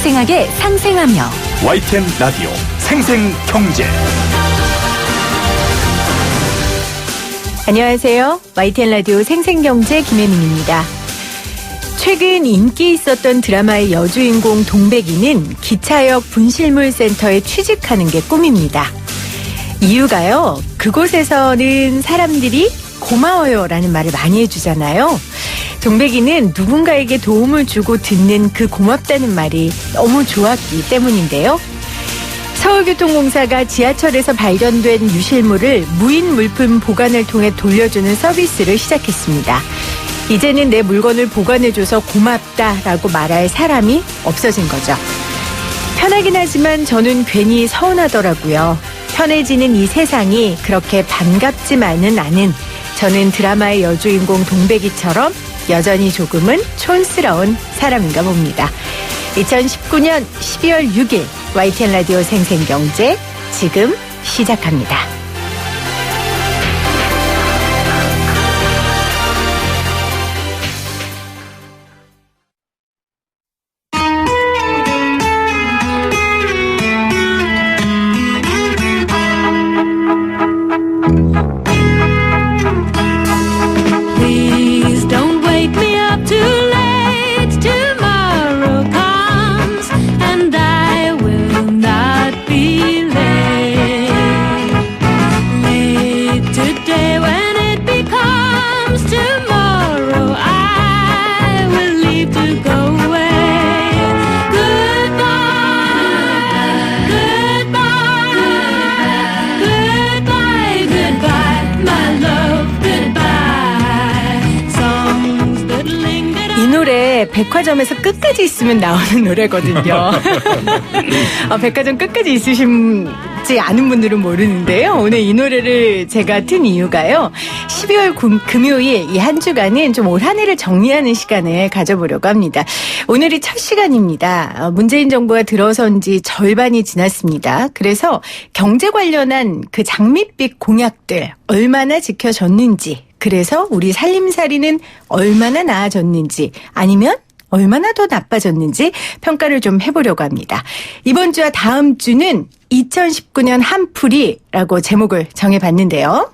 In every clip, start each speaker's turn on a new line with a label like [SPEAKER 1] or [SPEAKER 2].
[SPEAKER 1] 생생하게 상생하며
[SPEAKER 2] YTN 라디오 생생경제.
[SPEAKER 3] 안녕하세요. YTN 라디오 생생경제 김혜민입니다. 최근 인기 있었던 드라마의 여주인공 동백이는 기차역 분실물센터에 취직하는 게 꿈입니다. 이유가요, 그곳에서는 사람들이 고마워요라는 말을 많이 해주잖아요. 동백이는 누군가에게 도움을 주고 듣는 그 고맙다는 말이 너무 좋았기 때문인데요. 서울교통공사가 지하철에서 발견된 유실물을 무인 물품 보관을 통해 돌려주는 서비스를 시작했습니다. 이제는 내 물건을 보관해줘서 고맙다라고 말할 사람이 없어진 거죠. 편하긴 하지만 저는 괜히 서운하더라고요. 편해지는 이 세상이 그렇게 반갑지만은 않은 저는 드라마의 여주인공 동백이처럼 여전히 조금은 촌스러운 사람인가 봅니다. 2019년 12월 6일 YTN 라디오 생생경제 지금 시작합니다. 백화점에서 끝까지 있으면 나오는 노래거든요. 백화점 끝까지 있으시지 않은 분들은 모르는데요. 오늘 이 노래를 제가 튼 이유가요. 12월 금요일 이 한 주간은 좀 올 한 해를 정리하는 시간을 가져보려고 합니다. 오늘이 첫 시간입니다. 문재인 정부가 들어선 지 절반이 지났습니다. 그래서 경제 관련한 그 장밋빛 공약들 얼마나 지켜졌는지, 그래서 우리 살림살이는 얼마나 나아졌는지, 아니면 얼마나 더 나빠졌는지 평가를 좀 해보려고 합니다. 이번 주와 다음 주는 2019년 한풀이라고 제목을 정해봤는데요.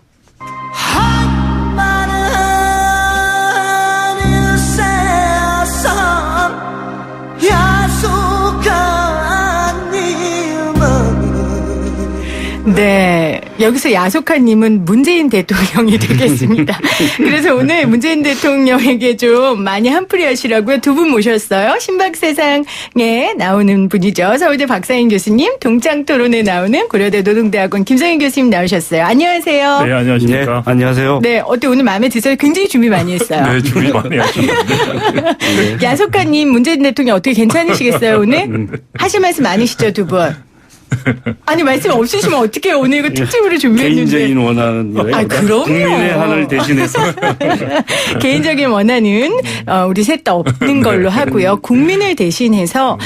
[SPEAKER 3] 네, 여기서 야속한님은 문재인 대통령이 되겠습니다. 그래서 오늘 문재인 대통령에게 좀 많이 한풀이 하시라고요. 두 분 모셨어요. 신박세상에 나오는 분이죠. 서울대 박상인 교수님, 동창토론에 나오는 고려대 노동대학원 김성인 교수님 나오셨어요. 안녕하세요.
[SPEAKER 4] 네, 안녕하십니까.
[SPEAKER 2] 네, 안녕하세요.
[SPEAKER 3] 네, 어때 오늘 마음에 드세요? 굉장히 준비 많이 했어요.
[SPEAKER 4] 네, 준비 많이 하셨는데.
[SPEAKER 3] 네. 야속한님, 문재인 대통령 어떻게 괜찮으시겠어요 오늘? 하실 말씀 많으시죠, 두 분? 아니, 말씀 없으시면 어떡해요. 오늘 이거 특집으로 준비했는데.
[SPEAKER 2] 개인적인 원하는 거예요.
[SPEAKER 3] 그럼요.
[SPEAKER 2] 국민의 한을 대신해서.
[SPEAKER 3] 개인적인 원하는 우리 셋 다 없는 걸로 하고요. 국민을 대신해서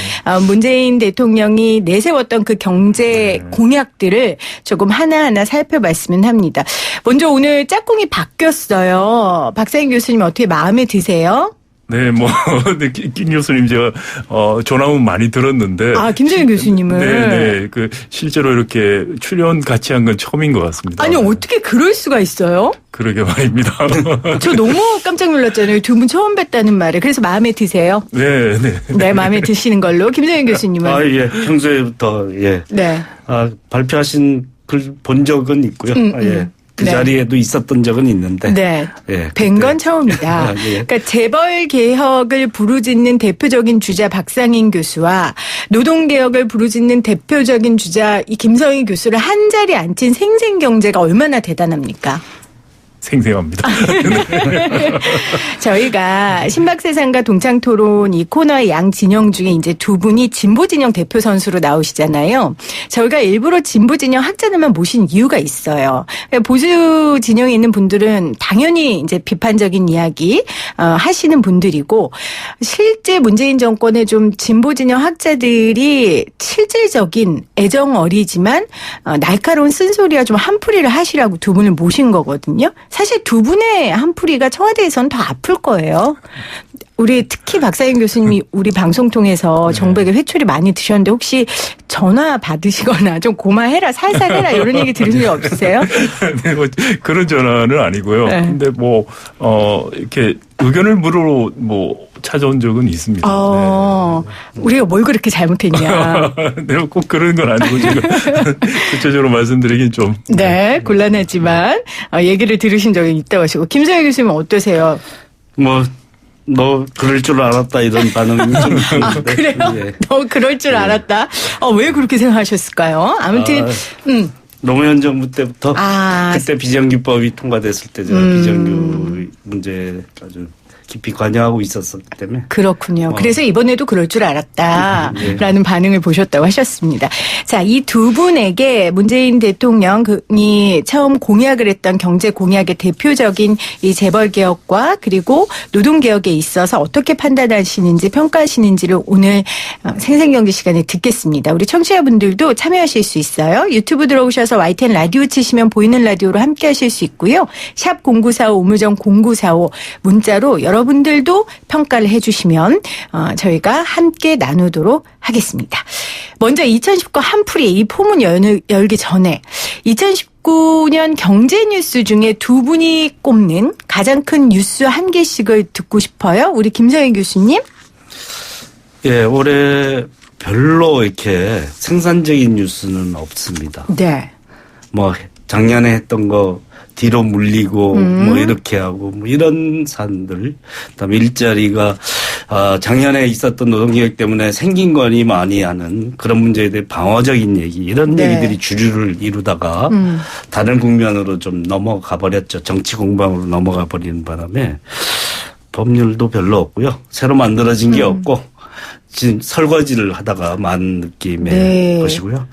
[SPEAKER 3] 문재인 대통령이 내세웠던 그 경제 공약들을 조금 하나하나 살펴봤으면 합니다. 먼저 오늘 짝꿍이 바뀌었어요. 박상인 교수님 어떻게 마음에 드세요?
[SPEAKER 4] 네, 네, 김 교수님 제가, 전화문 많이 들었는데.
[SPEAKER 3] 아, 김성인 교수님은?
[SPEAKER 4] 네, 실제로 이렇게 출연 같이 한 건 처음인 것 같습니다.
[SPEAKER 3] 아니, 어떻게 그럴 수가 있어요?
[SPEAKER 4] 그러게 말입니다.
[SPEAKER 3] 저 너무 깜짝 놀랐잖아요. 두 분 처음 뵀다는 말에. 그래서 마음에 드세요?
[SPEAKER 4] 네.
[SPEAKER 3] 네, 마음에 드시는 걸로. 김성인 교수님은?
[SPEAKER 2] 예. 평소에부터, 예.
[SPEAKER 3] 네.
[SPEAKER 2] 발표하신 글 본 적은 있고요. 예. 그
[SPEAKER 3] 네.
[SPEAKER 2] 자리에도 있었던 적은 있는데.
[SPEAKER 3] 네.
[SPEAKER 2] 예,
[SPEAKER 3] 뵌 건 처음이다.
[SPEAKER 2] 예.
[SPEAKER 3] 그러니까 재벌 개혁을 부르짖는 대표적인 주자 박상인 교수와 노동개혁을 부르짖는 대표적인 주자 이 김성인 교수를 한 자리에 앉힌 생생경제가 얼마나 대단합니까?
[SPEAKER 4] 생생합니다.
[SPEAKER 3] 저희가 신박세상과 동창토론 이 코너의 양 진영 중에 이제 두 분이 진보진영 대표 선수로 나오시잖아요. 저희가 일부러 진보진영 학자들만 모신 이유가 있어요. 보수 진영에 있는 분들은 당연히 이제 비판적인 이야기 하시는 분들이고, 실제 문재인 정권의 좀 진보진영 학자들이 실질적인 애정 어리지만 날카로운 쓴소리와 좀 한풀이를 하시라고 두 분을 모신 거거든요. 사실 두 분의 한풀이가 청와대에서는 더 아플 거예요. 우리 특히 박사인 교수님이 우리 방송 통해서 정부에게 회초리 많이 드셨는데 혹시 전화 받으시거나 좀 고마해라 살살 해라 이런 얘기 들으신 적 없으세요?
[SPEAKER 4] 네, 뭐 그런 전화는 아니고요.
[SPEAKER 3] 네.
[SPEAKER 4] 근데 뭐 이렇게 의견을 물으러 찾아온 적은 있습니다.
[SPEAKER 3] 우리가 뭘 그렇게 잘못했냐.
[SPEAKER 4] 네, 꼭 그런 건 아니고 지금 구체적으로 말씀드리긴 좀.
[SPEAKER 3] 네, 곤란하지만 얘기를 들으신 적이 있다고 하시고 김성희 교수님은 어떠세요?
[SPEAKER 2] 너 그럴 줄 알았다 이런 반응이 좀 있는데.
[SPEAKER 3] 그래요?
[SPEAKER 2] 예.
[SPEAKER 3] 너 그럴 줄 알았다. 왜 그렇게 생각하셨을까요? 아무튼
[SPEAKER 2] 노무현 정부 때부터
[SPEAKER 3] 아.
[SPEAKER 2] 그때 비정규법이 통과됐을 때 제가 비정규 문제에 아주 깊이 관여하고 있었기 때문에.
[SPEAKER 3] 그렇군요. 그래서 이번에도 그럴 줄 알았다라는 반응을 보셨다고 하셨습니다. 자, 이 두 분에게 문재인 대통령이 처음 공약을 했던 경제 공약의 대표적인 이 재벌개혁과 그리고 노동개혁에 있어서 어떻게 판단하시는지 평가하시는지를 오늘 생생경제 시간에 듣겠습니다. 우리 청취자분들도 참여하실 수 있어요. 유튜브 들어오셔서 YTN 라디오 치시면 보이는 라디오로 함께 하실 수 있고요. 샵 0945 우무정 0945 문자로 여러분들도 평가를 해주시면 저희가 함께 나누도록 하겠습니다. 먼저 2019 한풀이 이 포문 열기 전에 2019년 경제 뉴스 중에 두 분이 꼽는 가장 큰 뉴스 한 개씩을 듣고 싶어요. 우리 김성희 교수님.
[SPEAKER 2] 예, 올해 별로 이렇게 생산적인 뉴스는 없습니다.
[SPEAKER 3] 네.
[SPEAKER 2] 작년에 했던 거 뒤로 물리고 이렇게 하고 이런 사안들, 그다음에 일자리가 작년에 있었던 노동개혁 때문에 생긴 거니 많이 하는 그런 문제에 대해 방어적인 얘기 이런 얘기들이 주류를 이루다가 다른 국면으로 좀 넘어가 버렸죠. 정치 공방으로 넘어가 버리는 바람에 법률도 별로 없고요. 새로 만들어진 게 없고 지금 설거지를 하다가 만 느낌의 것이고요.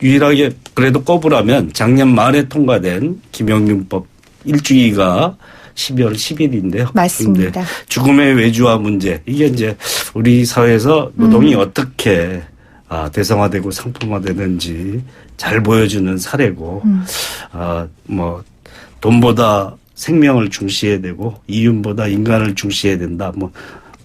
[SPEAKER 2] 유일하게 그래도 꼽으라면 작년 말에 통과된 김영균법 1주기가 12월 10일인데요.
[SPEAKER 3] 맞습니다.
[SPEAKER 2] 죽음의 외주화 문제 이게 이제 우리 사회에서 노동이 어떻게 대성화되고 상품화되는지 잘 보여주는 사례고 돈보다 생명을 중시해야 되고 이윤보다 인간을 중시해야 된다.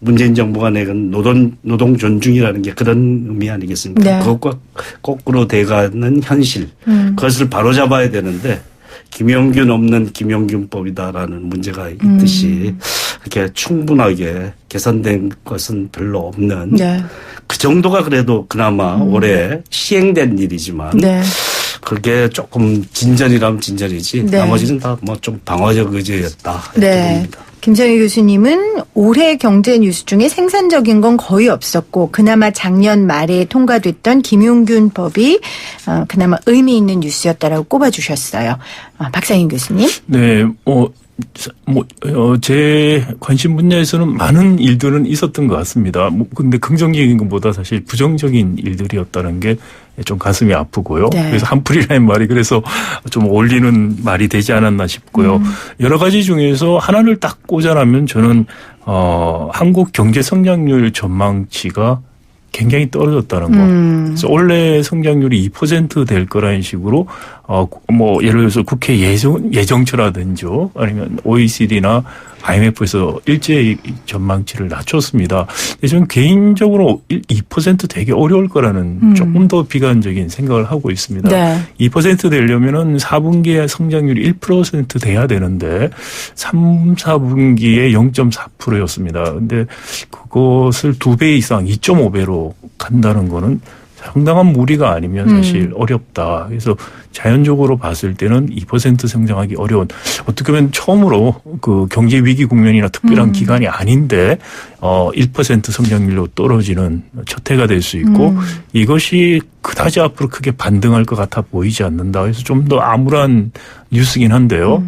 [SPEAKER 2] 문재인 정부가 내건 노동 존중이라는 게 그런 의미 아니겠습니까?
[SPEAKER 3] 네.
[SPEAKER 2] 그것과 거꾸로 돼가는 현실. 그것을 바로잡아야 되는데 김영균 없는 김영균법이다라는 문제가 있듯이 이렇게 충분하게 개선된 것은 별로 없는 그 정도가 그래도 그나마 올해 시행된 일이지만 그게 조금 진전이라면 진전이지 나머지는 다 좀 방어적 의제였다. 이렇게 봅니다.
[SPEAKER 3] 김성희 교수님은 올해 경제 뉴스 중에 생산적인 건 거의 없었고 그나마 작년 말에 통과됐던 김용균 법이 그나마 의미 있는 뉴스였다라고 꼽아주셨어요. 박상인 교수님.
[SPEAKER 4] 네, 제 관심 분야에서는 많은 일들은 있었던 것 같습니다. 근데 긍정적인 것보다 사실 부정적인 일들이었다는 게 좀 가슴이 아프고요. 그래서 한풀이라는 말이 그래서 좀 어울리는 말이 되지 않았나 싶고요. 여러 가지 중에서 하나를 딱 꽂아라면 저는 한국 경제 성장률 전망치가 굉장히 떨어졌다는 거. 그래서 원래 성장률이 2% 될 거라는 식으로 예를 들어서 국회 예정처라든지 아니면 OECD나 IMF에서 일제히 전망치를 낮췄습니다. 저는 개인적으로 2% 되게 어려울 거라는 조금 더 비관적인 생각을 하고 있습니다. 2% 되려면은 4분기에 성장률이 1% 돼야 되는데 3, 4분기에 0.4%였습니다. 근데 그것을 2배 이상 2.5배로 간다는 거는 상당한 무리가 아니면 사실 어렵다. 그래서 자연적으로 봤을 때는 2% 성장하기 어려운 어떻게 보면 처음으로 그 경제 위기 국면이나 특별한 기간이 아닌데 1% 성장률로 떨어지는 첫 해가 될 수 있고 이것이 그다지 앞으로 크게 반등할 것 같아 보이지 않는다. 그래서 좀 더 암울한 뉴스긴 한데요.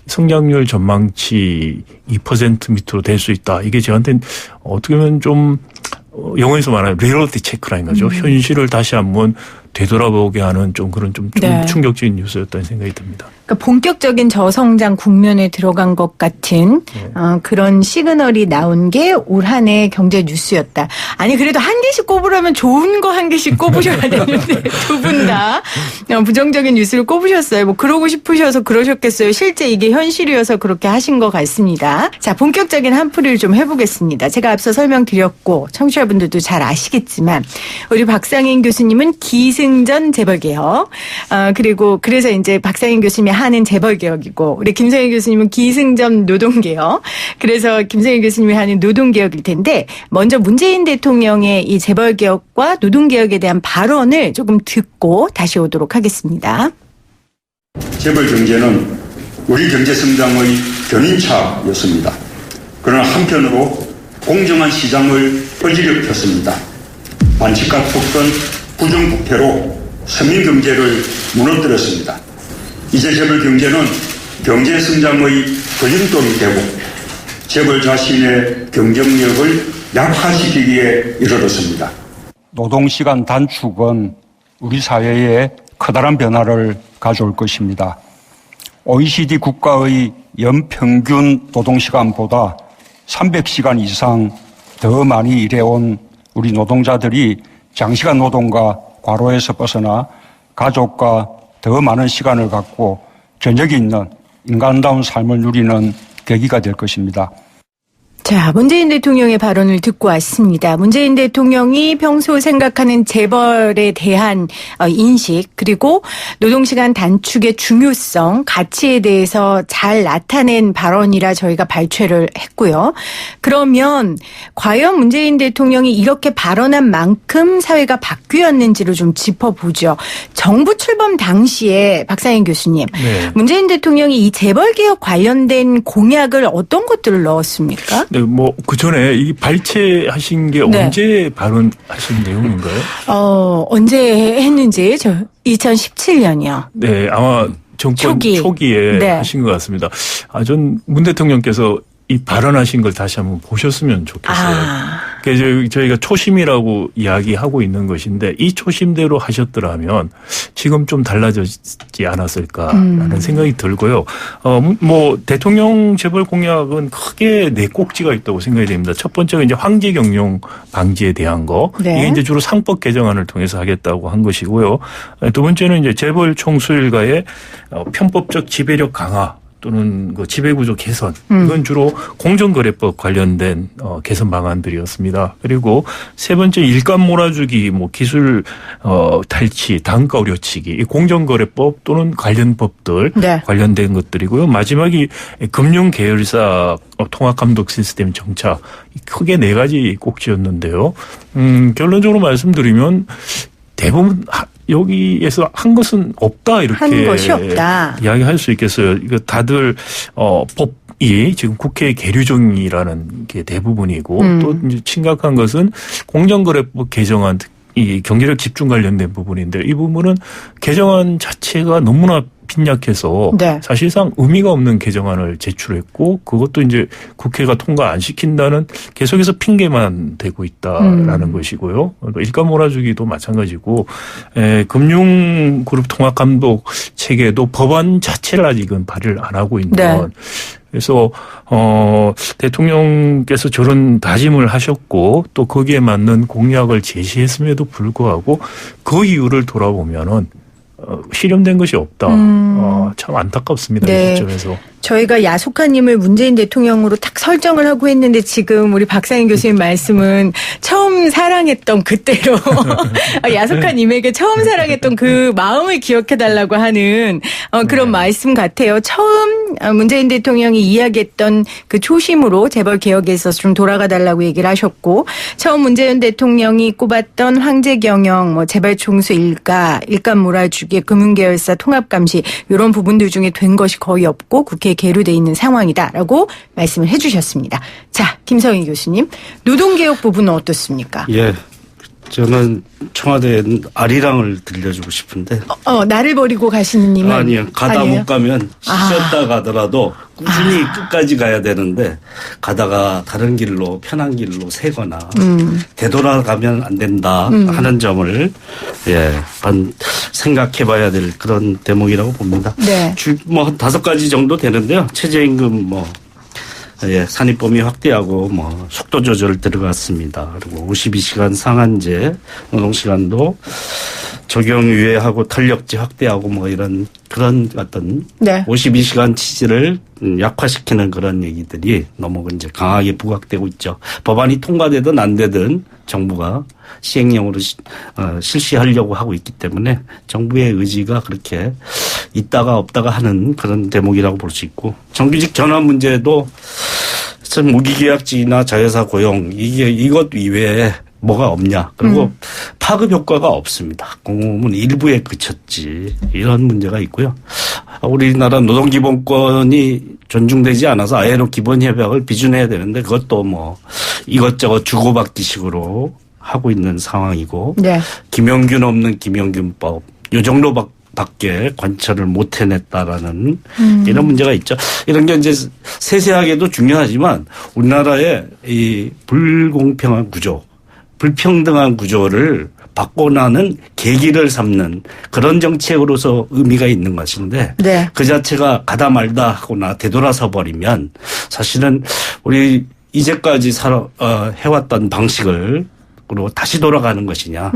[SPEAKER 4] 성장률 전망치 2% 밑으로 될 수 있다. 이게 저한테는 어떻게 보면 좀 영어에서 말하는 리얼리티 체크라는 거죠. 현실을 다시 한번 되돌아보게 하는 좀 그런 좀 충격적인 뉴스였다는 생각이 듭니다.
[SPEAKER 3] 그러니까 본격적인 저성장 국면에 들어간 것 같은 그런 시그널이 나온 게 올 한 해 경제 뉴스였다. 아니 그래도 한 개씩 꼽으라면 좋은 거 한 개씩 꼽으셔야 되는데 두 분 다 부정적인 뉴스를 꼽으셨어요. 뭐 그러고 싶으셔서 그러셨겠어요. 실제 이게 현실이어서 그렇게 하신 것 같습니다. 자, 본격적인 한풀이를 좀 해보겠습니다. 제가 앞서 설명드렸고 청취자분들도 잘 아시겠지만 우리 박상인 교수님은 기승전 재벌개혁 그리고 그래서 이제 박상인 교수님이 하는 재벌개혁이고 우리 김성일 교수님은 기승전 노동개혁 그래서 김성일 교수님이 하는 노동개혁일 텐데 먼저 문재인 대통령의 이 재벌개혁과 노동개혁에 대한 발언을 조금 듣고 다시 오도록 하겠습니다.
[SPEAKER 1] 재벌 경제는 우리 경제 성장의 견인차였습니다. 그러나 한편으로 공정한 시장을 어지럽혔습니다. 반칙과 섞은 부정부패로 서민 경제를 무너뜨렸습니다. 이제 재벌 경제는 경제 성장의 걸림돌이 되고 재벌 자신의 경쟁력을 약화시키기에 이르렀습니다. 노동시간 단축은 우리 사회에 커다란 변화를 가져올 것입니다. OECD 국가의 연평균 노동시간보다 300시간 이상 더 많이 일해온 우리 노동자들이 장시간 노동과 과로에서 벗어나 가족과 더 많은 시간을 갖고 저녁이 있는 인간다운 삶을 누리는 계기가 될 것입니다.
[SPEAKER 3] 자, 문재인 대통령의 발언을 듣고 왔습니다. 문재인 대통령이 평소 생각하는 재벌에 대한 인식 그리고 노동시간 단축의 중요성, 가치에 대해서 잘 나타낸 발언이라 저희가 발췌를 했고요. 그러면 과연 문재인 대통령이 이렇게 발언한 만큼 사회가 바뀌었는지를 좀 짚어보죠. 정부 출범 당시에 박상인 교수님,
[SPEAKER 4] 네.
[SPEAKER 3] 문재인 대통령이 이 재벌개혁 관련된 공약을 어떤 것들을 넣었습니까?
[SPEAKER 4] 네, 뭐, 그 전에 이 발췌하신 게
[SPEAKER 3] 네.
[SPEAKER 4] 언제 발언하신 내용인가요?
[SPEAKER 3] 언제 했는지, 2017년이요.
[SPEAKER 4] 네, 아마 정권 초기에
[SPEAKER 3] 네.
[SPEAKER 4] 하신 것 같습니다. 전 문 대통령께서 이 발언하신 걸 다시 한번 보셨으면 좋겠어요. 그래서 저희가 초심이라고 이야기하고 있는 것인데 이 초심대로 하셨더라면 지금 좀 달라졌지 않았을까라는 생각이 들고요. 뭐 대통령 재벌 공약은 크게 네 꼭지가 있다고 생각이 됩니다. 첫 번째가 이제 황제 경영 방지에 대한 거.
[SPEAKER 3] 네.
[SPEAKER 4] 이게 이제 주로 상법 개정안을 통해서 하겠다고 한 것이고요. 두 번째는 이제 재벌 총수일가의 편법적 지배력 강화. 또는 그 지배구조 개선 이건 주로 공정거래법 관련된 개선 방안들이었습니다. 그리고 세 번째 일감 몰아주기, 뭐 기술 탈취, 단가 우려치기, 이 공정거래법 또는 관련 법들
[SPEAKER 3] 네.
[SPEAKER 4] 관련된 것들이고요. 마지막이 금융계열사 통합감독 시스템 정착 크게 네 가지 꼭지였는데요. 결론적으로 말씀드리면 대부분 여기에서 한 것은 없다 이렇게
[SPEAKER 3] 한 것이 없다.
[SPEAKER 4] 이야기할 수 있겠어요. 이거 다들 법이 지금 국회 계류 중이라는 게 대부분이고 또 이제 심각한 것은 공정거래법 개정안 이 경제력 집중 관련된 부분인데 이 부분은 개정안 자체가 너무나 빈약해서
[SPEAKER 3] 네.
[SPEAKER 4] 사실상 의미가 없는 개정안을 제출했고 그것도 이제 국회가 통과 안 시킨다는 계속해서 핑계만 대고 있다라는 것이고요. 일감 몰아주기도 마찬가지고 금융그룹 통합감독 체계도 법안 자체를 아직은 발의를 안 하고 있는
[SPEAKER 3] 네.
[SPEAKER 4] 그래서 대통령께서 저런 다짐을 하셨고 또 거기에 맞는 공약을 제시했음에도 불구하고 그 이유를 돌아보면은 실현된 것이 없다. 참 안타깝습니다.
[SPEAKER 3] 네.
[SPEAKER 4] 이 시점에서.
[SPEAKER 3] 저희가 야속한님을 문재인 대통령으로 딱 설정을 하고 했는데 지금 우리 박상인 교수님 말씀은 처음 사랑했던 그때로 야속한님에게 처음 사랑했던 그 마음을 기억해달라고 하는 그런 말씀 같아요. 처음 문재인 대통령이 이야기했던 그 초심으로 재벌 개혁에 있어서 좀 돌아가달라고 얘기를 하셨고 처음 문재인 대통령이 꼽았던 황제 경영, 뭐 재벌 총수 일가, 일감 몰아주기, 금융계열사 통합 감시 이런 부분들 중에 된 것이 거의 없고 국회에 계류돼 있는 상황이다라고 말씀을 해 주셨습니다. 자, 김성희 교수님. 노동개혁 부분은 어떻습니까?
[SPEAKER 2] 예. 저는 청와대에 아리랑을 들려주고 싶은데.
[SPEAKER 3] 나를 버리고 가시는 님은?
[SPEAKER 2] 아니요. 가다
[SPEAKER 3] 아니에요?
[SPEAKER 2] 못 가면 쉬었다 가더라도 꾸준히 끝까지 가야 되는데 가다가 다른 길로 편한 길로 새거나 되돌아가면 안 된다 하는 점을 생각해봐야 될 그런 대목이라고 봅니다.
[SPEAKER 3] 네.
[SPEAKER 2] 뭐 5가지 정도 되는데요. 최저임금 산입범위 확대하고 속도 조절 들어갔습니다. 그리고 52시간 상한제 노동시간도 적용 유예하고 탄력지 확대하고 이런 그런 어떤 52시간 취지를 약화시키는 그런 얘기들이 너무 이제 강하게 부각되고 있죠. 법안이 통과되든 안 되든 정부가 시행령으로 실시하려고 하고 있기 때문에 정부의 의지가 그렇게 있다가 없다가 하는 그런 대목이라고 볼 수 있고, 정규직 전환 문제도 참 무기계약직이나 자회사 고용 이것 이외에 뭐가 없냐. 그리고 파급 효과가 없습니다. 공무원 일부에 그쳤지. 이런 문제가 있고요. 우리나라 노동기본권이 존중되지 않아서 아예로 기본협약을 비준해야 되는데 그것도 이것저것 주고받기식으로 하고 있는 상황이고, 김영균 없는 김영균법 이 정도밖에 관철을 못 해냈다라는 이런 문제가 있죠. 이런 게 이제 세세하게도 중요하지만 우리나라의 이 불공평한 구조, 불평등한 구조를 바꿔나는 계기를 삼는 그런 정책으로서 의미가 있는 것인데 그 자체가 가다 말다 하거나 되돌아서 버리면 사실은 우리 이제까지 해왔던 방식을 으로 다시 돌아가는 것이냐.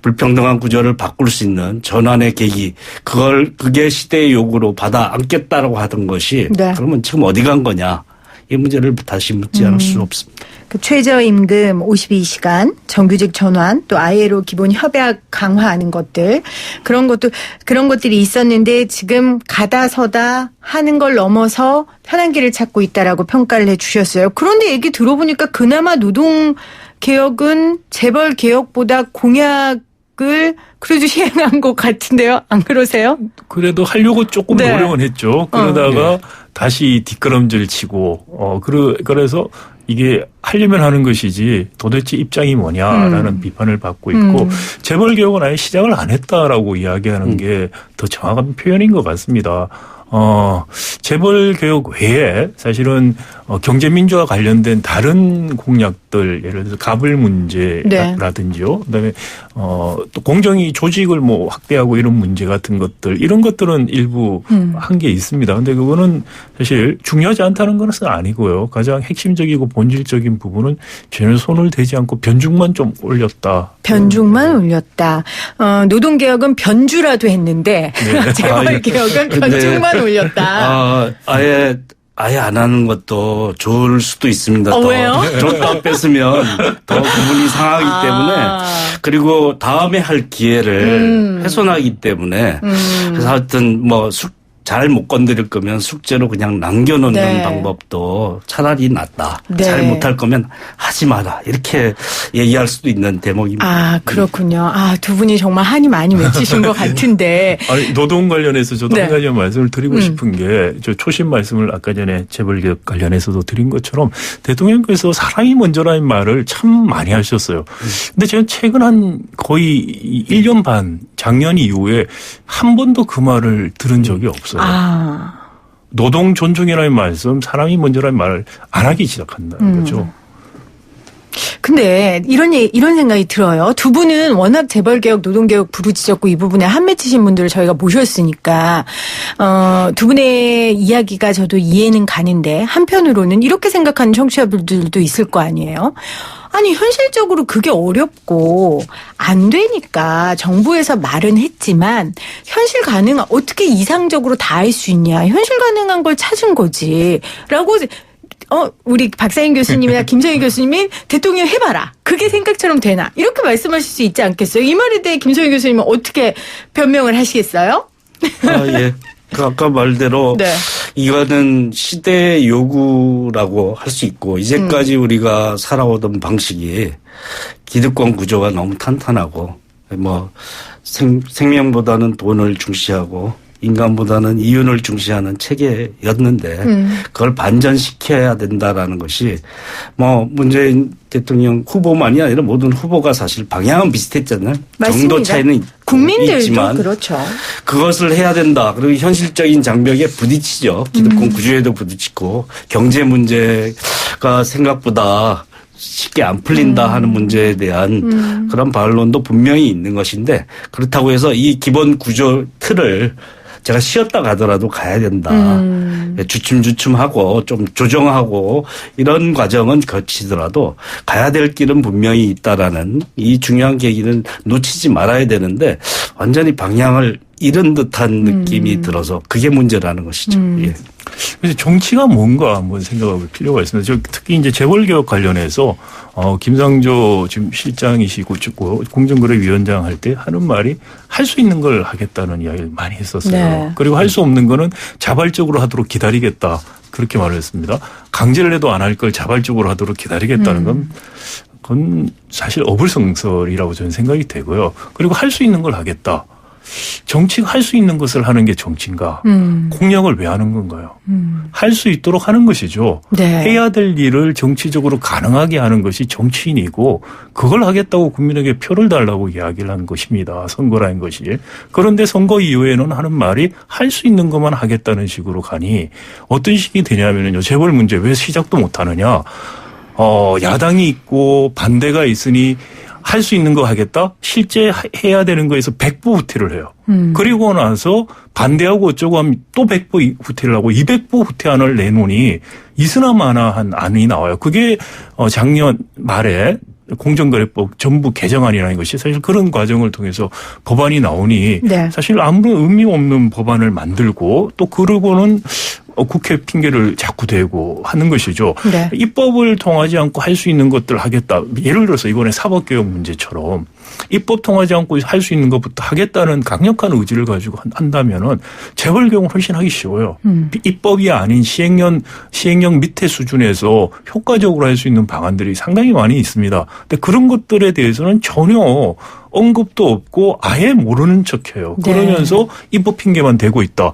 [SPEAKER 2] 불평등한 구조를 바꿀 수 있는 전환의 계기, 그게 시대의 요구로 받아 안겠다라고 하던 것이 그러면 지금 어디 간 거냐. 이 문제를 다시 묻지 않을 수 없습니다.
[SPEAKER 3] 그 최저임금 52시간, 정규직 전환, 또 ILO 기본 협약 강화하는 것들, 그런 것들이 있었는데 지금 가다 서다 하는 걸 넘어서 편한 길을 찾고 있다라고 평가를 해 주셨어요. 그런데 얘기 들어보니까 그나마 노동 개혁은 재벌 개혁보다 공약을 그래도 시행한 것 같은데요. 안 그러세요?
[SPEAKER 4] 그래도 하려고 조금 노력은 했죠. 그러다가 다시 뒷걸음질 치고 그래서 이게 하려면 하는 것이지 도대체 입장이 뭐냐라는 비판을 받고 있고 재벌 개혁은 아예 시작을 안 했다라고 이야기하는 게 더 정확한 표현인 것 같습니다. 재벌 개혁 외에 사실은 경제민주화 관련된 다른 공약들, 예를 들어서 가불 문제라든지요. 그다음에 또 공정위 조직을 확대하고 이런 문제 같은 것들, 이런 것들은 일부 한 게 있습니다. 근데 그거는 사실 중요하지 않다는 것은 아니고요. 가장 핵심적이고 본질적인 부분은 전혀 손을 대지 않고 변죽만 좀 올렸다.
[SPEAKER 3] 변죽만 올렸다. 노동개혁은 변주라도 했는데 재벌 개혁은 변죽만 올렸다.
[SPEAKER 2] 아예 안 하는 것도 좋을 수도 있습니다.
[SPEAKER 3] 왜요?
[SPEAKER 2] 줬다 뺐으면 더 구분이 상하기 때문에, 그리고 다음에 할 기회를 훼손하기 때문에, 그래서 하여튼 잘 못 건드릴 거면 숙제로 그냥 남겨놓는 방법도 차라리 낫다. 잘 못할 거면 하지 마라. 이렇게 얘기할 수도 있는 대목입니다.
[SPEAKER 3] 그렇군요. 두 분이 정말 한이 많이 맺히신 것 같은데.
[SPEAKER 4] 노동 관련해서 저도 한 가지 말씀을 드리고 싶은 게, 저 초심 말씀을 아까 전에 재벌개혁 관련해서도 드린 것처럼 대통령께서 사람이 먼저라는 말을 참 많이 하셨어요. 근데 제가 최근 한 거의 1년 반, 작년 이후에 한 번도 그 말을 들은 적이 없어요. 노동 존중이라는 말씀, 사람이 먼저라는 말을 안 하기 시작한다는 거죠.
[SPEAKER 3] 근데 이런 생각이 들어요. 두 분은 워낙 재벌개혁, 노동개혁 부르짖었고 이 부분에 한 맺히신 분들을 저희가 모셨으니까 두 분의 이야기가 저도 이해는 가는데, 한편으로는 이렇게 생각하는 청취자분들도 있을 거 아니에요. 아니 현실적으로 그게 어렵고 안 되니까 정부에서 말은 했지만 현실 가능한, 어떻게 이상적으로 다 할 수 있냐, 현실 가능한 걸 찾은 거지 라고 우리 박사인 교수님이나 김성희 교수님이 대통령 해봐라, 그게 생각처럼 되나, 이렇게 말씀하실 수 있지 않겠어요? 이 말에 대해 김성희 교수님은 어떻게 변명을 하시겠어요?
[SPEAKER 2] 예. 아까 말대로 이거는 시대의 요구라고 할 수 있고, 이제까지 우리가 살아오던 방식이 기득권 구조가 너무 탄탄하고 생명보다는 돈을 중시하고 인간보다는 이윤을 중시하는 체계였는데 그걸 반전시켜야 된다라는 것이 뭐 문재인 대통령 후보만이 아니라 모든 후보가 사실 방향은 비슷했잖아요.
[SPEAKER 3] 맞습니다.
[SPEAKER 2] 정도 차이는
[SPEAKER 3] 국민들도
[SPEAKER 2] 있지만
[SPEAKER 3] 그렇죠.
[SPEAKER 2] 그것을 해야 된다. 그리고 현실적인 장벽에 부딪히죠. 기득권 구조에도 부딪히고 경제 문제가 생각보다 쉽게 안 풀린다 하는 문제에 대한 그런 반론도 분명히 있는 것인데 그렇다고 해서 이 기본 구조 틀을 제가 쉬었다 가더라도 가야 된다. 주춤주춤하고 좀 조정하고 이런 과정은 거치더라도 가야 될 길은 분명히 있다라는 이 중요한 계기는 놓치지 말아야 되는데 완전히 방향을 잃은 듯한 느낌이 들어서 그게 문제라는 것이죠. 예.
[SPEAKER 4] 그래서 정치가 뭔가 한번 생각할 필요가 있습니다. 저 특히 이제 재벌개혁 관련해서 김상조 지금 실장이시고 공정거래위원장 할 때 하는 말이 할 수 있는 걸 하겠다는 이야기를 많이 했었어요.
[SPEAKER 3] 네.
[SPEAKER 4] 그리고 할 수 없는 거는 자발적으로 하도록 기다리겠다. 그렇게 말을 했습니다. 강제를 해도 안 할 걸 자발적으로 하도록 기다리겠다는 건 그건 사실 어불성설이라고 저는 생각이 되고요. 그리고 할 수 있는 걸 하겠다. 정치가 할 수 있는 것을 하는 게 정치인가? 공약을 왜 하는 건가요? 할 수 있도록 하는 것이죠.
[SPEAKER 3] 네.
[SPEAKER 4] 해야 될 일을 정치적으로 가능하게 하는 것이 정치인이고 그걸 하겠다고 국민에게 표를 달라고 이야기를 한 것입니다. 선거라는 것이. 그런데 선거 이후에는 하는 말이 할 수 있는 것만 하겠다는 식으로 가니 어떤 식이 되냐면요. 재벌 문제 왜 시작도 못 하느냐. 야당이 있고 반대가 있으니 할 수 있는 거 하겠다? 실제 해야 되는 거에서 100보 후퇴를 해요. 그리고 나서 반대하고 어쩌고 하면 또 100보 후퇴를 하고 200보 후퇴안을 내놓으니 이스나마나한 안이 나와요. 그게 작년 말에 공정거래법 전부 개정안이라는 것이 사실 그런 과정을 통해서 법안이 나오니
[SPEAKER 3] 네.
[SPEAKER 4] 사실 아무런 의미 없는 법안을 만들고 또 그러고는 국회 핑계를 자꾸 대고 하는 것이죠.
[SPEAKER 3] 네.
[SPEAKER 4] 입법을 통하지 않고 할 수 있는 것들 하겠다. 예를 들어서 이번에 사법개혁 문제처럼 입법 통하지 않고 할 수 있는 것부터 하겠다는 강력한 의지를 가지고 한다면은 재벌개혁은 훨씬 하기 쉬워요. 입법이 아닌 시행령 밑에 수준에서 효과적으로 할 수 있는 방안들이 상당히 많이 있습니다. 근데 그런 것들에 대해서는 전혀 언급도 없고 아예 모르는 척해요.
[SPEAKER 3] 네.
[SPEAKER 4] 그러면서 입법 핑계만 대고 있다.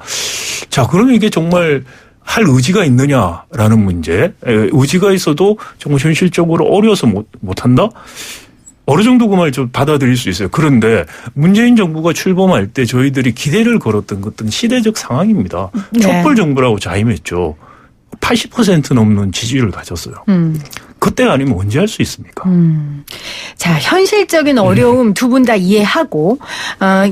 [SPEAKER 4] 자, 그러면 이게 정말 할 의지가 있느냐라는 문제. 의지가 있어도 정말 현실적으로 어려워서 못한다? 어느 정도 그 말 좀 받아들일 수 있어요. 그런데 문재인 정부가 출범할 때 저희들이 기대를 걸었던 것은 시대적 상황입니다.
[SPEAKER 3] 네.
[SPEAKER 4] 촛불 정부라고 자임했죠. 80% 넘는 지지율을 가졌어요. 그때 아니면 언제 할 수 있습니까?
[SPEAKER 3] 자, 현실적인 어려움 두 분 다 이해하고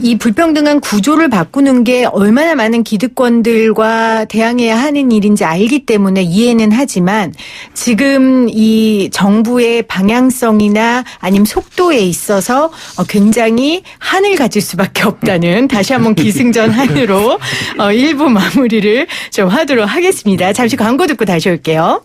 [SPEAKER 3] 이 불평등한 구조를 바꾸는 게 얼마나 많은 기득권들과 대항해야 하는 일인지 알기 때문에 이해는 하지만 지금 이 정부의 방향성이나 아니면 속도에 있어서 굉장히 한을 가질 수밖에 없다는 다시 한번 기승전한으로 1부 마무리를 좀 하도록 하겠습니다. 잠시 광고 듣고 다시 올게요.